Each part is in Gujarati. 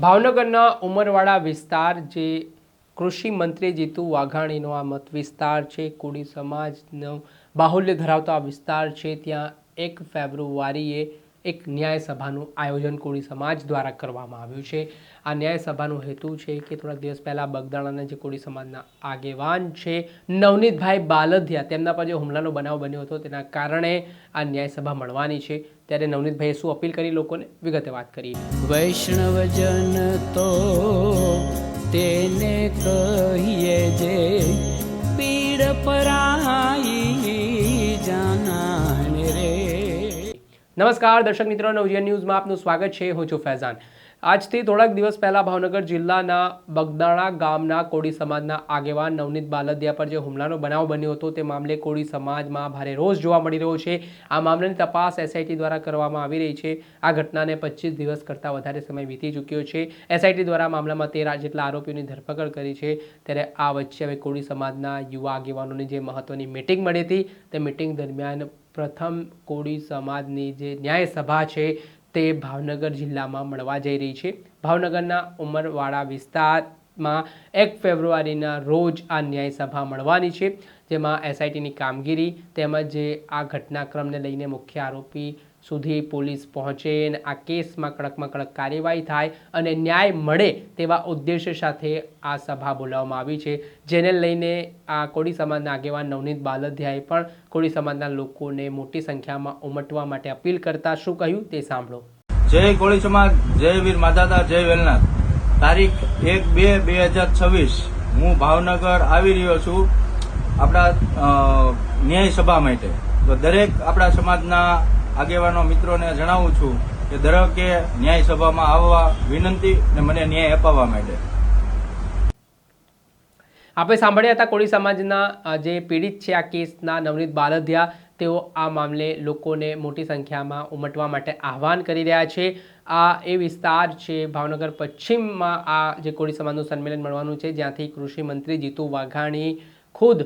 ભાવનગરના ઉમરવાડા વિસ્તાર જે કૃષિ મંત્રી જીતુ વાઘાણીનો આ મત વિસ્તાર છે, કોળી સમાજનો બાહુલ્ય ધરાવતો આ વિસ્તાર છે। ત્યાં 1 ફેબ્રુઆરીએ એક ન્યાય સભાનું આયોજન કોળી સમાજ દ્વારા કરવામાં આવ્યું છે। આ ન્યાય સભાનો હેતુ છે કે થોડાક દિવસ પહેલાં બગદાણાના જે કોળી સમાજના આગેવાન છે નવનીતભાઈ બાલધિયા, તેમના પર જે હુમલાનો બનાવ બન્યો હતો તેના કારણે આ ન્યાય સભા મળવાની છે। ત્યારે નવનીતભાઈએ શું અપીલ કરી લોકોને, વિગતે વાત કરી। વૈષ્ણવજન તો તેને કહીએ જે પીડ પરાઈ જાનાને રે। નમસ્કાર દર્શક મિત્રો, નવજીવન ન્યૂઝમાં આપનું સ્વાગત છે। હું છું ફૈઝાન। આજથી થોડાક દિવસ પહેલાં ભાવનગર જિલ્લાના બગદાણા ગામના કોળી સમાજના આગેવાન નવનીત બાલધિયા પર જે હુમલાનો બનાવ બન્યો હતો તે મામલે કોળી સમાજમાં ભારે રોષ જોવા મળી રહ્યો છે। આ મામલાની તપાસ એસઆઈટી દ્વારા કરવામાં આવી રહી છે। આ ઘટનાને 25 દિવસ કરતાં વધારે સમય વીતી ચૂક્યો છે। એસઆઈટી દ્વારા મામલામાં 13 જેટલા આરોપીઓની ધરપકડ કરી છે। ત્યારે આ વચ્ચે હવે કોળી સમાજના યુવા આગેવાનોની જે મહત્વની મિટિંગ મળી હતી તે મિટિંગ દરમિયાન પ્રથમ કોળી સમાજની જે ન્યાય સભા છે તે ભાવનગર જિલ્લામાં મળવા જઈ રહી છે। ભાવનગરના ઉમરવાડા વિસ્તારમાં 1 ફેબ્રુઆરીના રોજ આ ન્યાય સભા મળવાની છે, જેમાં એસઆઈટીની કામગીરી તેમજ જે આ ઘટનાક્રમને લઈને મુખ્ય આરોપી સુધી પોલીસ પહોંચે અને આ કેસમાં કડકમાં કડક કાર્યવાહી થાય અને ન્યાય મળે તેવા ઉદ્દેશ્ય સાથે આ સભા બોલાવવામાં આવી છે, જેને લઈને આ કોળી સમાજના આગેવાન નવનીત બાલધિયાએ પણ કોળી સમાજના લોકોને મોટી સંખ્યામાં ઉમટવા માટે અપીલ કરતા શું કહ્યું તે સાંભળો। જય કોળી સમાજ, જય વીર માધાતા, જય વેલનાથ। તારીખ 1/2/2026 હું ભાવનગર આવી રહ્યો છું આપણા ન્યાય સભા માટે। તો દરેક આપણા સમાજના આગેવાનો મિત્રોને જણાવું છું કે દરેકે ન્યાય સભામાં આવવા વિનંતી અને મને ન્યાય અપાવવા માટે। આપણે સાંભળ્યા હતા કોળી સમાજના જે પીડિત છે આ કેસના નવનીત બાલધિયા, તેઓ આ મામલે લોકોને મોટી સંખ્યામાં ઉમટવા માટે આહવાન કરી રહ્યા છે। આ એ વિસ્તાર છે ભાવનગર પશ્ચિમમાં આ જે કોળી સમાજનું સંમેલન મળવાનું છે, જ્યાંથી કૃષિ મંત્રી જીતુ વાઘાણી ખુદ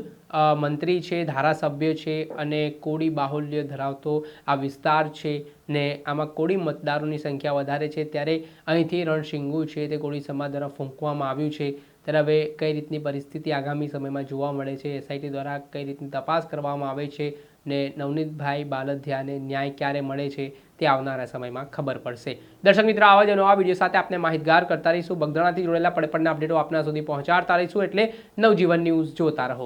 મંત્રી છે, ધારાસભ્ય છે અને કોળી બાહુલ્ય ધરાવતો આ વિસ્તાર છે ને આમાં કોળી મતદારોની સંખ્યા વધારે છે। ત્યારે અહીંથી રણશીંગુ છે તે કોળી સમાજ દ્વારા ફૂંકવામાં આવ્યું છે। ત્યારે હવે કઈ રીતની પરિસ્થિતિ આગામી સમયમાં જોવા મળે છે, એસઆઈટી દ્વારા કઈ રીતની તપાસ કરવામાં આવે છે ને નવનીતભાઈ બાલધિયાને ન્યાય ક્યારે મળે છે તે આવનારા સમયમાં ખબર પડશે। દર્શક મિત્રો, આવા જ નવા વિડીયો સાથે આપણે માહિતગાર કરતા રહીશું। બગદાણાથી જોડેલા પડપડના અપડેટો આપના સુધી પહોંચાડતા રહીશું, એટલે નવજીવન ન્યૂઝ જોતા રહો।